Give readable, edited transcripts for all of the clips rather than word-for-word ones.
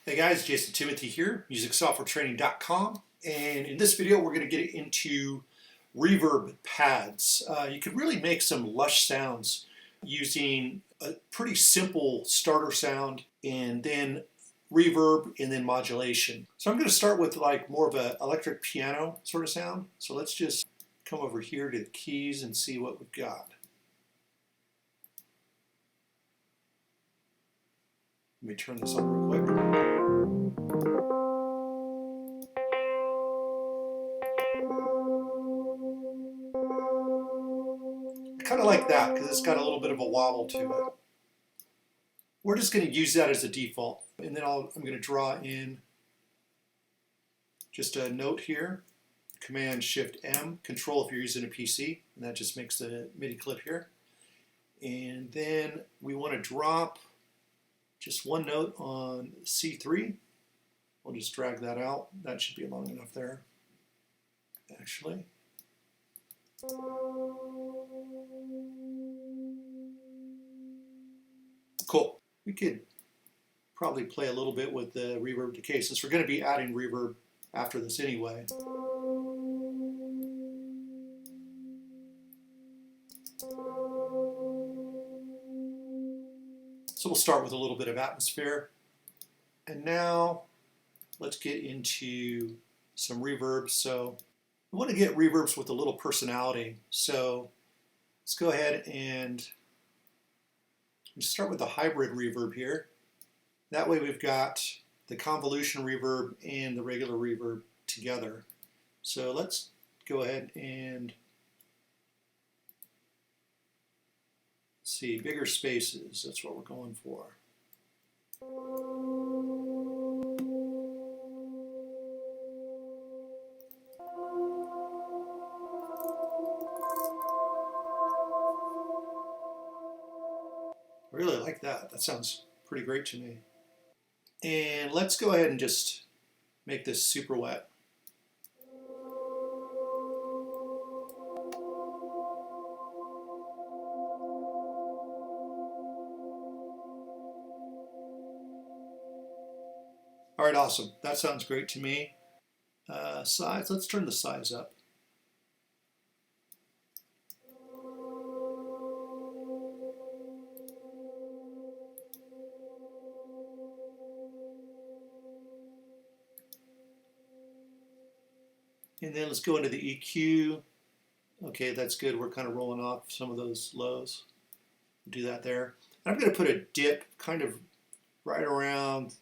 Hey guys, Jason Timothy here, musicsoftwaretraining.com, and in this video we're going to get into reverb pads. You can really make some lush sounds using a pretty simple starter sound and then reverb and then modulation. So I'm going to start with like more of an electric piano sort of sound. So let's just come over here to the keys and see what we've got. Let me turn this on real quick. I kind of like that because it's got a little bit of a wobble to it. We're just going to use that as a default, and then I'm going to draw in just a note here, Command Shift M, Control if you're using a PC, and that just makes the MIDI clip here. And then we want to drop just one note on C3. We'll just drag that out. That should be long enough there, actually. Cool. We could probably play a little bit with the reverb decay since we're going to be adding reverb after this anyway. So we'll start with a little bit of atmosphere. And now let's get into some reverbs. So we want to get reverbs with a little personality. So let's go ahead and start with the hybrid reverb here. That way we've got the convolution reverb and the regular reverb together. So let's go ahead and see, bigger spaces, that's what we're going for. I really like that. That sounds pretty great to me. And let's go ahead and just make this super wet. All right, awesome. That sounds great to me. Size, let's turn the size up. And then let's go into the EQ. Okay, that's good. We're kind of rolling off some of those lows. Do that there. And I'm going to put a dip kind of right around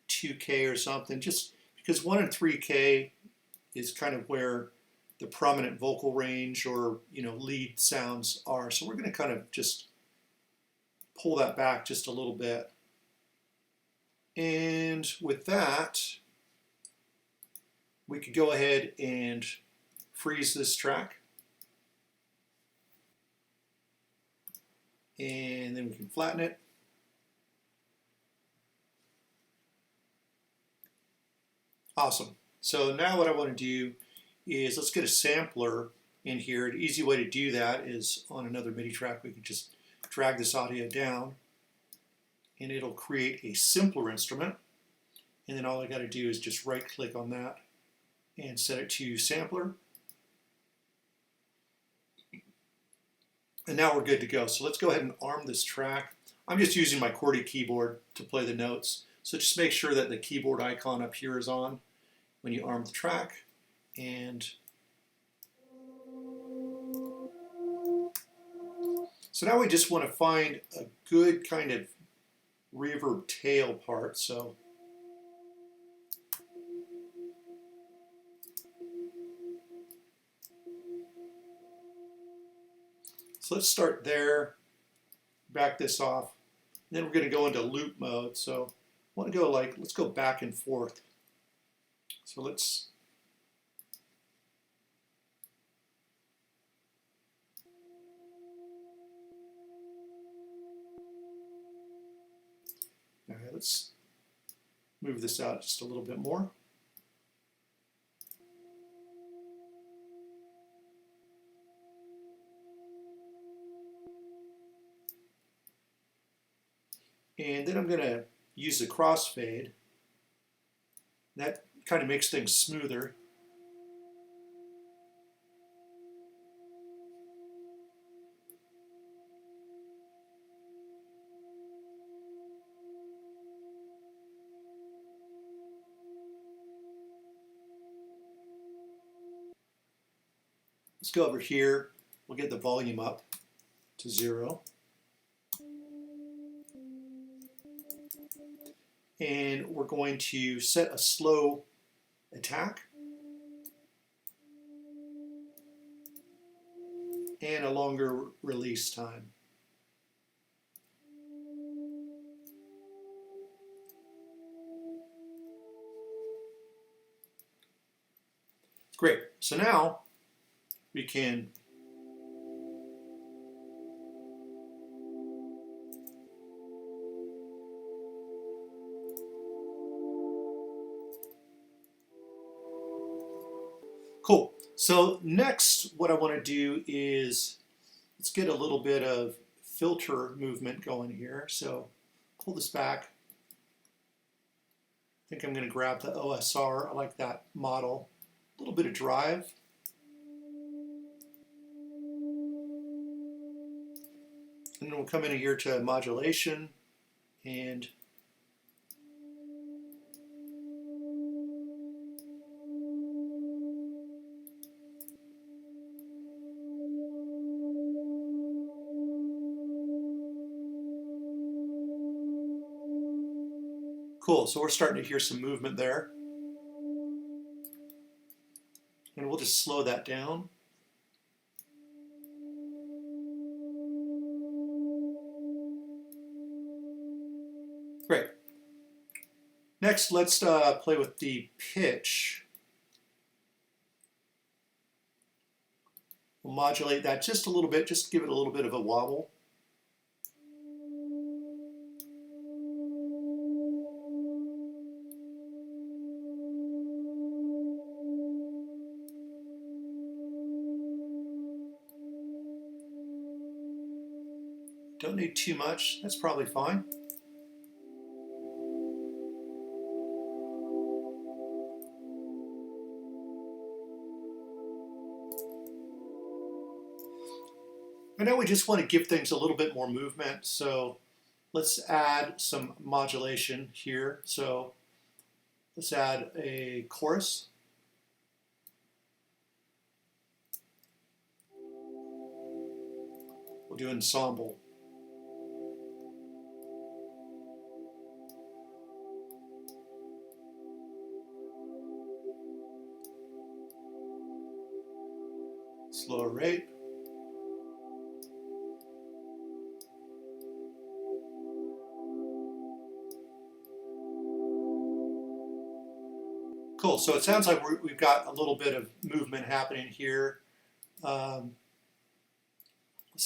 2K or something, just because 1 and 3K is kind of where the prominent vocal range or lead sounds are. So we're going to kind of just pull that back just a little bit. And with that, we could go ahead and freeze this track. And then we can flatten it. Awesome. So now what I want to do is let's get a sampler in here. The easy way to do that is on another MIDI track. We can just drag this audio down and it'll create a simpler instrument. And then all I got to do is just right click on that and set it to sampler. And now we're good to go. So let's go ahead and arm this track. I'm just using my QWERTY keyboard to play the notes. So just make sure that the keyboard icon up here is on when you arm the track. And so now we just want to find a good kind of reverb tail part. So let's start there, back this off, and then we're going to go into loop mode. So I want to go let's go back and forth. So let's let's move this out just a little bit more. And then I'm going to use the crossfade That kind of makes things smoother. Let's go over here. We'll get the volume up to 0. And we're going to set a slow attack and a longer release time. Great. So now we can cool. So next what I want to do is let's get a little bit of filter movement going here. So pull this back. I think I'm going to grab the OSR. I like that model. A little bit of drive. And then we'll come in here to modulation and cool. So we're starting to hear some movement there. And we'll just slow that down. Great. Next, let's play with the pitch. We'll modulate that just a little bit, just give it a little bit of a wobble. Don't need too much, that's probably fine. I know we just want to give things a little bit more movement, so let's add some modulation here. So let's add a chorus. We'll do ensemble. Slower rate. Cool, so it sounds like we've got a little bit of movement happening here. Let's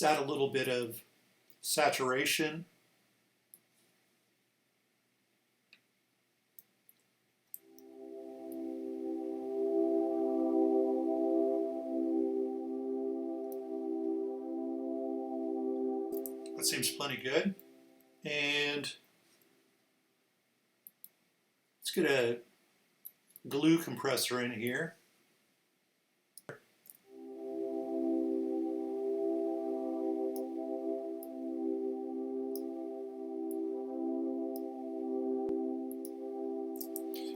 add a little bit of saturation. That seems plenty good. And let's get a glue compressor in here.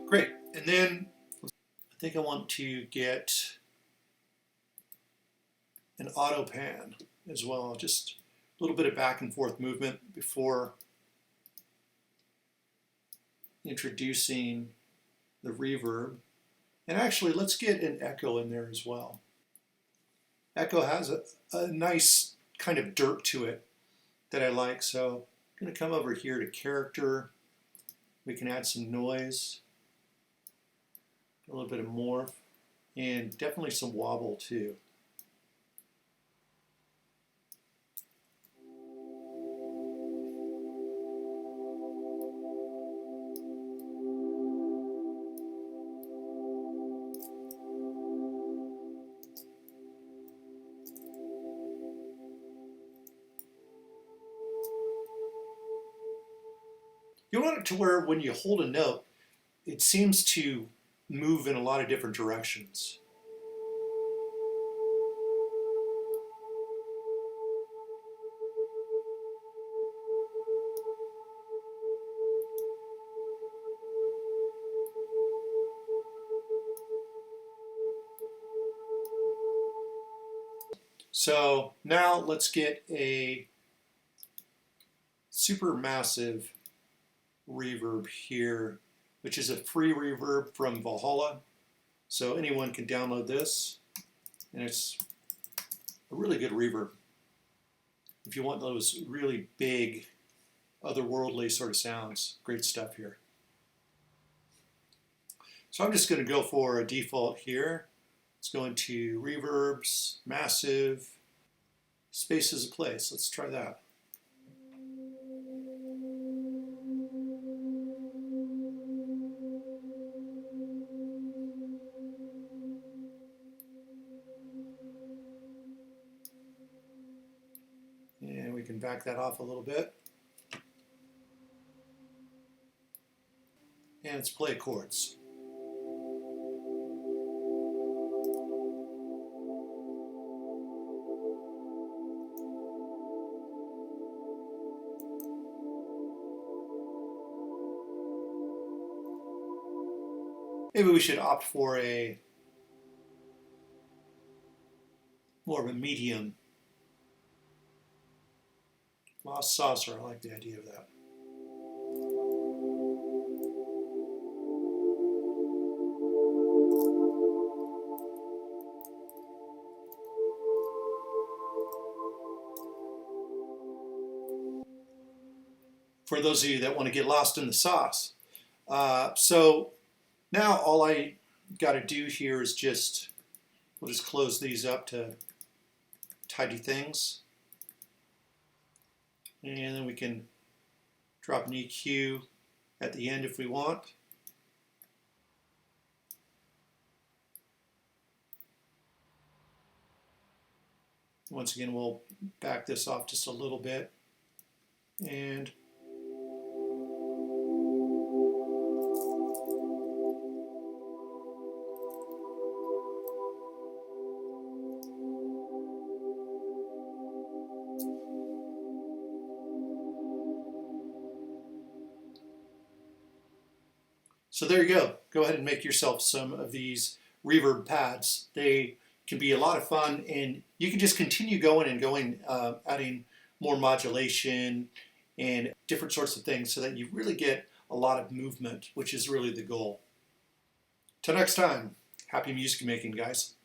Great, and then I think I want to get an auto pan as well, just a little bit of back and forth movement before introducing the reverb. And actually, let's get an echo in there as well. Echo has a nice kind of dirt to it that I like, so I'm going to come over here to character. We can add some noise, a little bit of morph, and definitely some wobble too. You want it to where when you hold a note, it seems to move in a lot of different directions. So now let's get a super massive reverb here, which is a free reverb from Valhalla. So anyone can download this, and it's a really good reverb. If you want those really big, otherworldly sort of sounds, great stuff here. So I'm just going to go for a default here. Let's go into reverbs, massive, spaces of place. Let's try that. And we can back that off a little bit. And let's play chords. Maybe we should opt for a more of a medium. Lost saucer, I like the idea of that. For those of you that want to get lost in the sauce. So now all I got to do here is we'll just close these up to tidy things. And then we can drop an EQ at the end if we want. Once again, we'll back this off just a little bit. And so there you go. Go ahead and make yourself some of these reverb pads. They can be a lot of fun, and you can just continue going and adding more modulation and different sorts of things so that you really get a lot of movement, which is really the goal. Till next time, happy music making, guys.